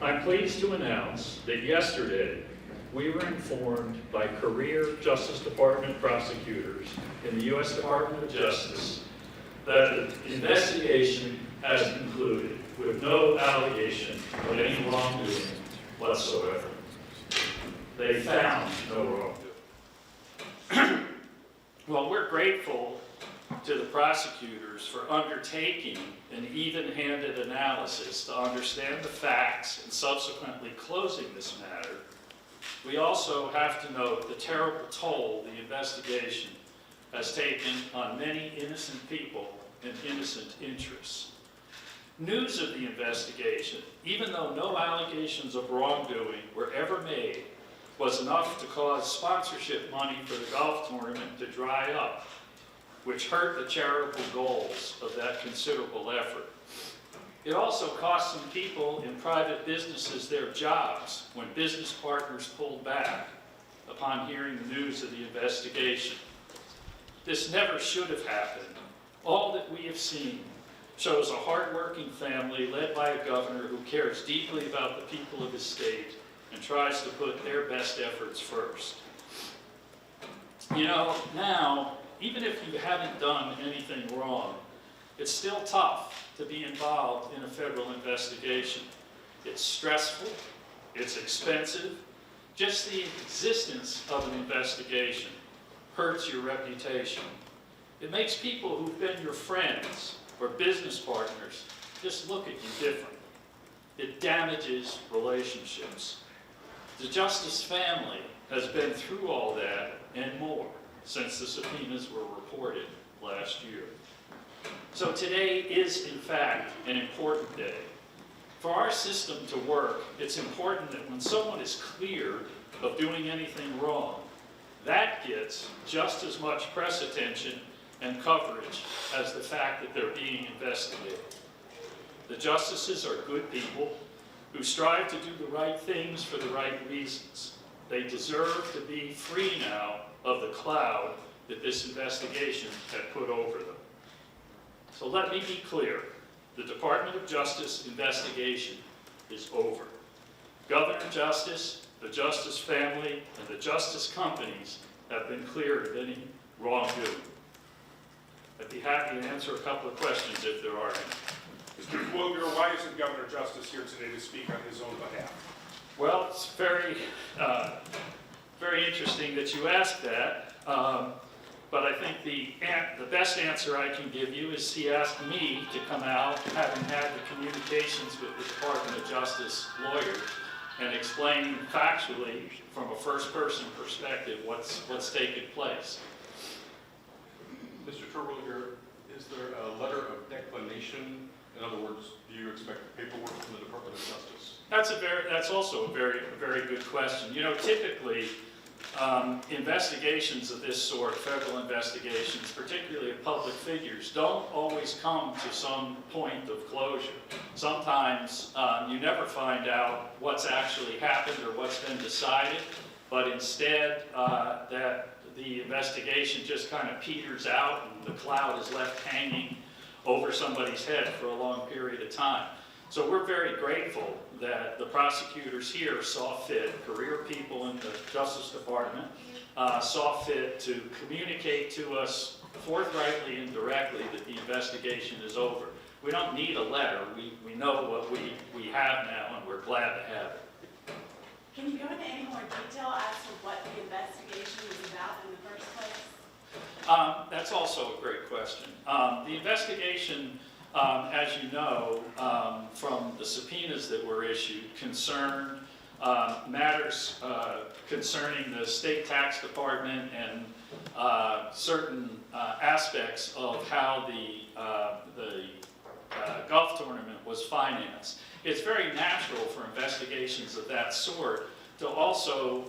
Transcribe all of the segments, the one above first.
I'm pleased to announce that yesterday, we were informed by career Justice Department prosecutors in the U.S. Department of Justice that the investigation has concluded with no allegation of any wrongdoing whatsoever. They found no wrongdoing. Well, we're grateful to the prosecutors for undertaking an even-handed analysis to understand the facts and subsequently closing this matter. We also have to note the terrible toll the investigation has taken on many innocent people and innocent interests. News of the investigation, even though no allegations of wrongdoing were ever made, was enough to cause sponsorship money for the golf tournament to dry up, which hurt the charitable goals of that considerable effort. It also cost some people in private businesses their jobs when business partners pulled back upon hearing the news of the investigation. This never should have happened. All that we have seen shows a hardworking family led by a governor who cares deeply about the people of his state and tries to put their best efforts first. You know, now, even if you haven't done anything wrong, it's still tough to be involved in a federal investigation. It's stressful, it's expensive. Just the existence of an investigation hurts your reputation. It makes people who've been your friends or business partners just look at you different. It damages relationships. The Justice family has been through all that and more since the subpoenas were reported last year. So today is, in fact, an important day. For our system to work, it's important that when someone is cleared of doing anything wrong, that gets just as much press attention and coverage as the fact that they're being investigated. The justices are good people who strive to do the right things for the right reasons. They deserve to be free now of the cloud that this investigation had put over them. So let me be clear. The Department of Justice investigation is over. Governor Justice, the Justice family, and the Justice companies have been cleared of any wrongdoing. I'd be happy to answer a couple of questions if there are any. Mr. Terwilliger, why isn't Governor Justice here today to speak on his own behalf? Well, it's very interesting that you asked that. But I think the best answer I can give you is he asked me to come out, having had the communications with the Department of Justice lawyer, and explain factually from a first-person perspective what's taken place. Mr. Terwilliger, is there a letter of declination? In other words, do you expect paperwork from the Department of Justice? That's also a very good question. You know, typically, investigations of this sort, federal investigations, particularly of public figures, don't always come to some point of closure. Sometimes you never find out what's actually happened or what's been decided, but instead that the investigation just kind of peters out and the cloud is left hanging over somebody's head for a long period of time. So we're very grateful that the prosecutors here saw fit, career people in the Justice Department, saw fit to communicate to us forthrightly and directly that the investigation is over. We don't need a letter. We know what we have now, and we're glad to have it. Can you go into any more detail as to what the investigation was about in the first place? That's also a great question. The investigation, as you know, from the subpoenas that were issued, concerned matters concerning the state tax department and certain aspects of how the golf tournament was financed. It's very natural for investigations of that sort to also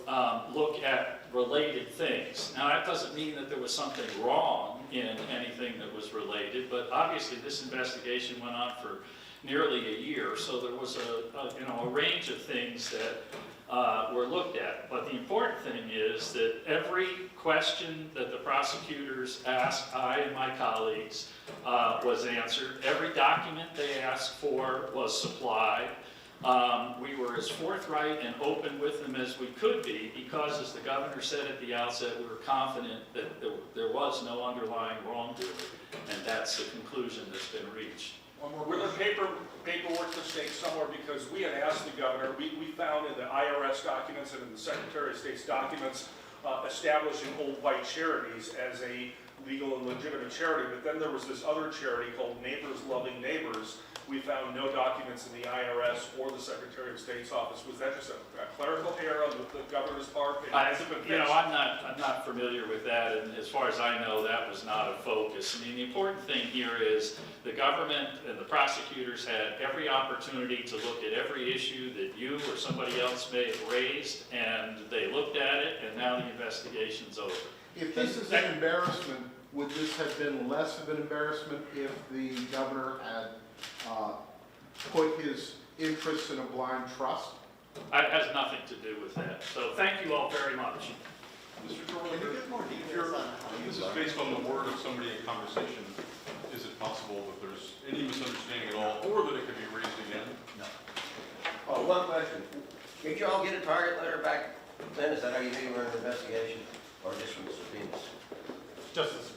look at related things. Now, that doesn't mean that there was something wrong in anything that was related, but obviously this investigation went on for nearly a year, so there was a range of things that were looked at. But the important thing is that every question that the prosecutors asked, I and my colleagues, was answered. Every document they asked for was supplied. We were as forthright and open with them as we could be because, as the governor said at the outset, we were confident that there was no underlying wrongdoing, and that's the conclusion that's been reached. One more. Were there paperwork mistakes somewhere? Because we had asked the governor, we found in the IRS documents and in the Secretary of State's documents establishing Old White Charities as a legal and legitimate charity, but then there was this other charity called Neighbors Loving Neighbors. We found no documents in the IRS or the Secretary of State's office. Was that just a clerical error on the governor's part? And has it been You know, fixed? I'm not familiar with that, and as far as I know, that was not a focus. I mean, the important thing here is the government and the prosecutors had every opportunity to look at every issue that you or somebody else may have raised, and they looked at it, and now the investigation's over. If this is an embarrassment, would this have been less of an embarrassment if the governor had put his interests in a blind trust? It has nothing to do with that. So thank you all very much. Mr. Terwilliger, if this is based on the word of somebody in conversation, is it possible that there's any misunderstanding at all, or that it could be raised again? Oh, one question. Did you all get a target letter back then? Is that how you knew you were in an investigation? Or just from the subpoenas? Just as